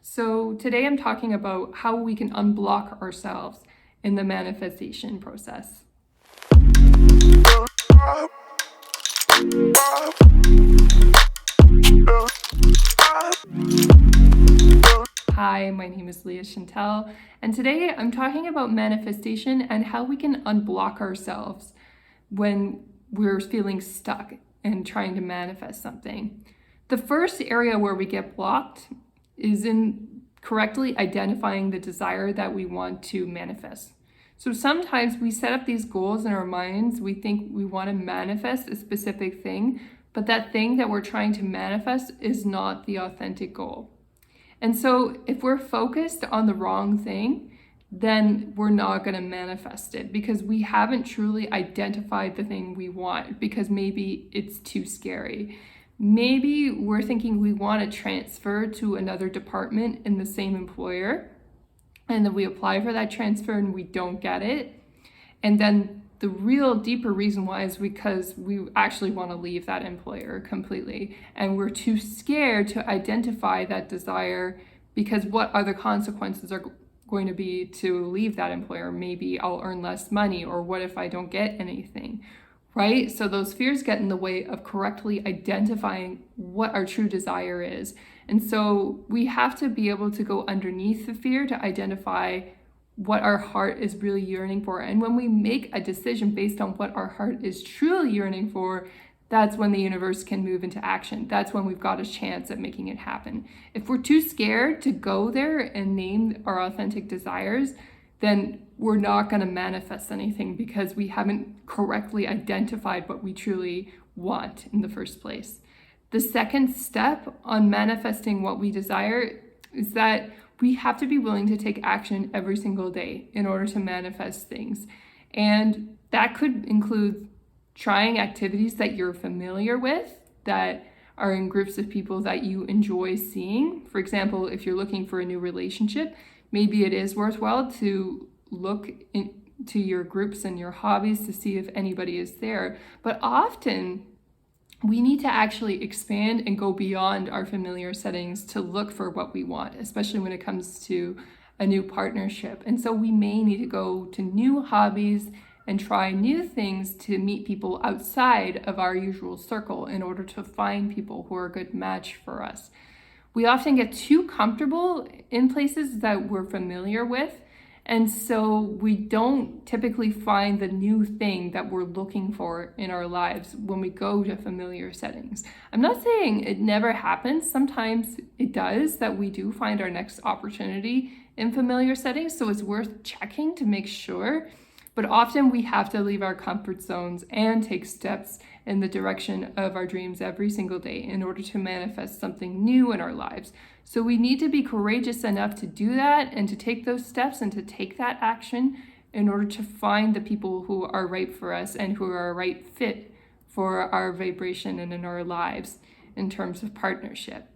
So today I'm talking about how we can unblock ourselves in the manifestation process. Hi, my name is Leah Chantel, and today I'm talking about manifestation and how we can unblock ourselves when we're feeling stuck and trying to manifest something. The first area where we get blocked is in correctly identifying the desire that we want to manifest. So sometimes we set up these goals in our minds. We think we want to manifest a specific thing, but that thing that we're trying to manifest is not the authentic goal. And so if we're focused on the wrong thing, then we're not going to manifest it because we haven't truly identified the thing we want, because maybe it's too scary. Maybe we're thinking we want to transfer to another department in the same employer, and then we apply for that transfer and we don't get it. And then the real deeper reason why is because we actually want to leave that employer completely, and we're too scared to identify that desire because what are the consequences are going to be to leave that employer? Maybe I'll earn less money, or what if I don't get anything, right? So those fears get in the way of correctly identifying what our true desire is. And so we have to be able to go underneath the fear to identify what our heart is really yearning for. And when we make a decision based on what our heart is truly yearning for, that's when the universe can move into action. That's when we've got a chance at making it happen. If we're too scared to go there and name our authentic desires, then we're not going to manifest anything because we haven't correctly identified what we truly want in the first place. The second step on manifesting what we desire is that we have to be willing to take action every single day in order to manifest things. And that could include trying activities that you're familiar with, that are in groups of people that you enjoy seeing. For example, if you're looking for a new relationship, maybe it is worthwhile to look into your groups and your hobbies to see if anybody is there. But often we need to actually expand and go beyond our familiar settings to look for what we want, especially when it comes to a new partnership. And so we may need to go to new hobbies and try new things to meet people outside of our usual circle in order to find people who are a good match for us. We often get too comfortable in places that we're familiar with, and so we don't typically find the new thing that we're looking for in our lives when we go to familiar settings. I'm not saying it never happens. Sometimes it does, that we do find our next opportunity in familiar settings, so it's worth checking to make sure. But often we have to leave our comfort zones and take steps in the direction of our dreams every single day in order to manifest something new in our lives. So we need to be courageous enough to do that and to take those steps and to take that action in order to find the people who are right for us and who are a right fit for our vibration and in our lives in terms of partnership.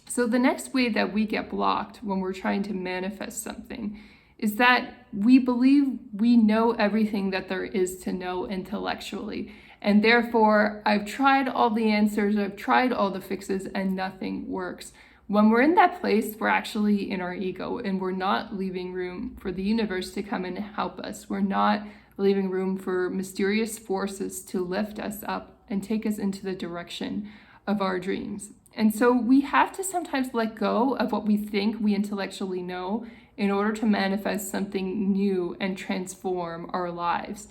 So the next way that we get blocked when we're trying to manifest something is that we believe we know everything that there is to know intellectually. And therefore, I've tried all the answers, I've tried all the fixes, and nothing works. When we're in that place, we're actually in our ego, and we're not leaving room for the universe to come and help us. We're not leaving room for mysterious forces to lift us up and take us into the direction of our dreams. And so we have to sometimes let go of what we think we intellectually know in order to manifest something new and transform our lives.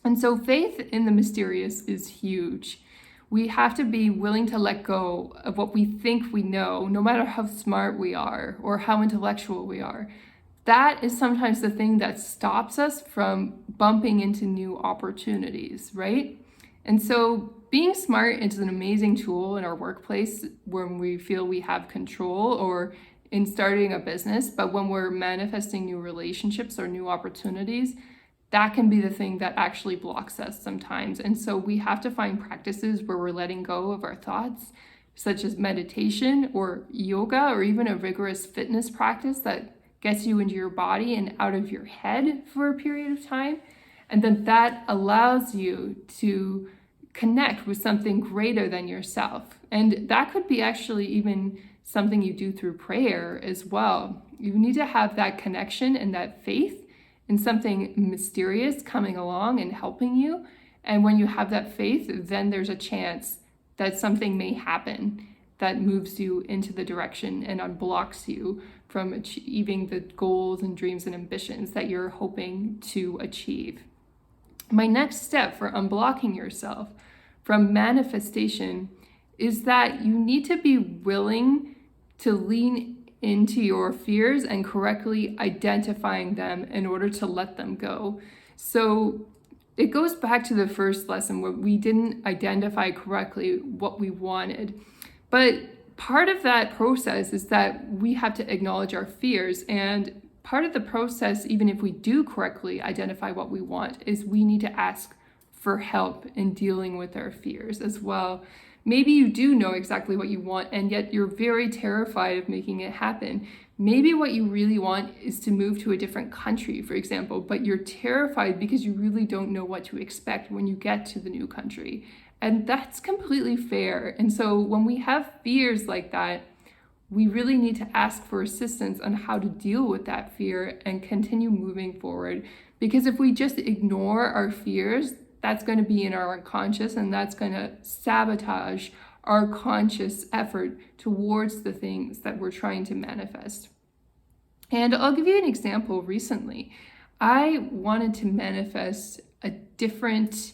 And so faith in the mysterious is huge. We have to be willing to let go of what we think we know, no matter how smart we are or how intellectual we are. That is sometimes the thing that stops us from bumping into new opportunities, right? And so being smart is an amazing tool in our workplace when we feel we have control, or in starting a business. But when we're manifesting new relationships or new opportunities, that can be the thing that actually blocks us sometimes. And so we have to find practices where we're letting go of our thoughts, such as meditation or yoga, or even a rigorous fitness practice that gets you into your body and out of your head for a period of time. And then that allows you to connect with something greater than yourself. And that could be actually even something you do through prayer as well. You need to have that connection and that faith in something mysterious coming along and helping you. And when you have that faith, then there's a chance that something may happen that moves you into the direction and unblocks you from achieving the goals and dreams and ambitions that you're hoping to achieve. My next step for unblocking yourself from manifestation is that you need to be willing to lean into your fears and correctly identifying them in order to let them go. So it goes back to the first lesson where we didn't identify correctly what we wanted. But part of that process is that we have to acknowledge our fears. And part of the process, even if we do correctly identify what we want, is we need to ask for help in dealing with our fears as well. Maybe you do know exactly what you want, and yet you're very terrified of making it happen. Maybe what you really want is to move to a different country, for example, but you're terrified because you really don't know what to expect when you get to the new country. And that's completely fair. And so when we have fears like that, we really need to ask for assistance on how to deal with that fear and continue moving forward. Because if we just ignore our fears, that's going to be in our unconscious, and that's going to sabotage our conscious effort towards the things that we're trying to manifest. And I'll give you an example. Recently, I wanted to manifest a different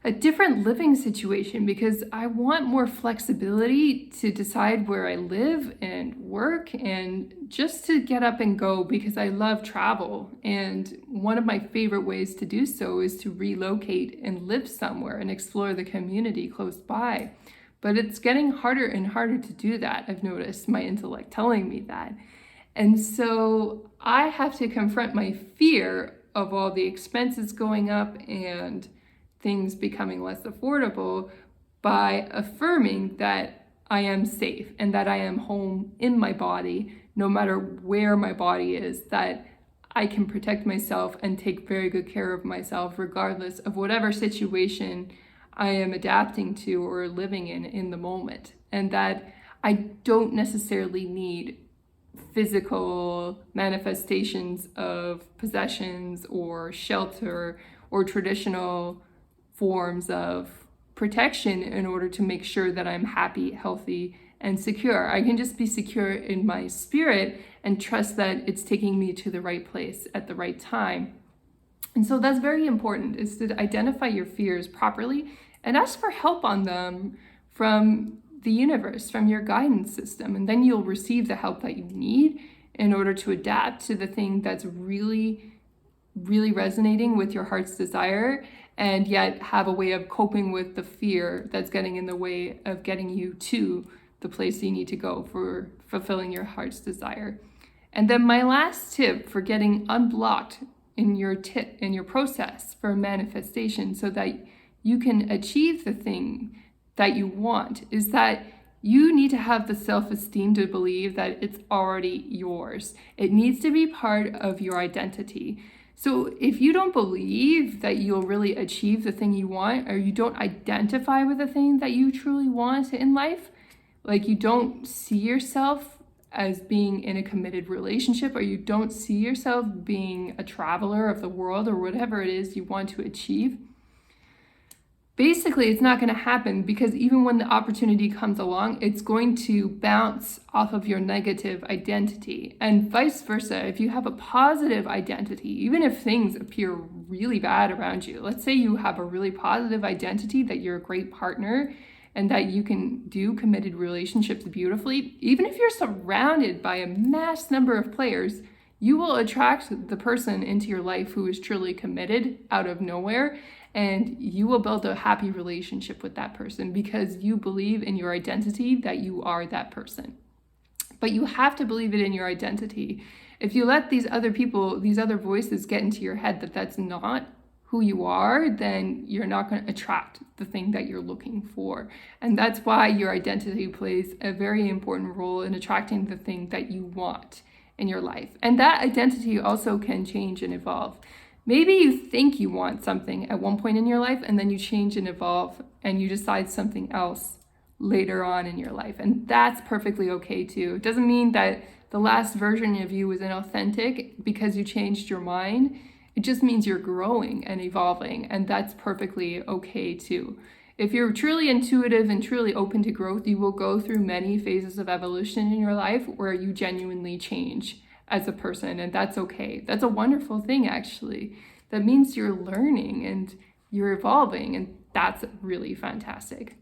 living situation because I want more flexibility to decide where I live and work, and just to get up and go because I love travel. And one of my favorite ways to do so is to relocate and live somewhere and explore the community close by. But it's getting harder and harder to do that. I've noticed my intellect telling me that. And so I have to confront my fear of all the expenses going up and things becoming less affordable by affirming that I am safe and that I am home in my body, no matter where my body is, that I can protect myself and take very good care of myself regardless of whatever situation I am adapting to or living in the moment. And that I don't necessarily need physical manifestations of possessions or shelter or traditional forms of protection in order to make sure that I'm happy, healthy, and secure. I can just be secure in my spirit and trust that it's taking me to the right place at the right time. And so that's very important, is to identify your fears properly and ask for help on them from the universe, from your guidance system. And then you'll receive the help that you need in order to adapt to the thing that's really, really resonating with your heart's desire, and yet have a way of coping with the fear that's getting in the way of getting you to the place you need to go for fulfilling your heart's desire. And then my last tip for getting unblocked in your process for manifestation so that you can achieve the thing that you want is that you need to have the self-esteem to believe that it's already yours. It needs to be part of your identity. So if you don't believe that you'll really achieve the thing you want, or you don't identify with the thing that you truly want in life, like you don't see yourself as being in a committed relationship, or you don't see yourself being a traveler of the world, or whatever it is you want to achieve, basically it's not going to happen, because even when the opportunity comes along, it's going to bounce off of your negative identity. And vice versa, if you have a positive identity, even if things appear really bad around you, let's say you have a really positive identity that you're a great partner and that you can do committed relationships beautifully, even if you're surrounded by a mass number of players, you will attract the person into your life who is truly committed out of nowhere. And you will build a happy relationship with that person because you believe in your identity that you are that person. But you have to believe it in your identity. If you let these other people, these other voices get into your head that that's not who you are, then you're not going to attract the thing that you're looking for. And that's why your identity plays a very important role in attracting the thing that you want in your life. And that identity also can change and evolve. Maybe you think you want something at one point in your life, and then you change and evolve and you decide something else later on in your life. And that's perfectly okay too. It doesn't mean that the last version of you was inauthentic because you changed your mind. It just means you're growing and evolving, and that's perfectly okay too. If you're truly intuitive and truly open to growth, you will go through many phases of evolution in your life where you genuinely change as a person, and that's okay. That's a wonderful thing, actually. That means you're learning and you're evolving, and that's really fantastic.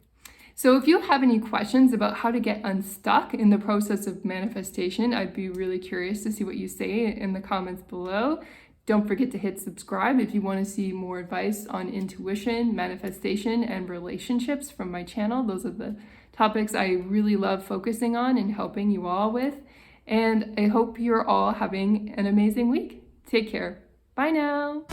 So if you have any questions about how to get unstuck in the process of manifestation, I'd be really curious to see what you say in the comments below. Don't forget to hit subscribe if you want to see more advice on intuition, manifestation, and relationships from my channel. Those are the topics I really love focusing on and helping you all with. And I hope you're all having an amazing week. Take care. Bye now.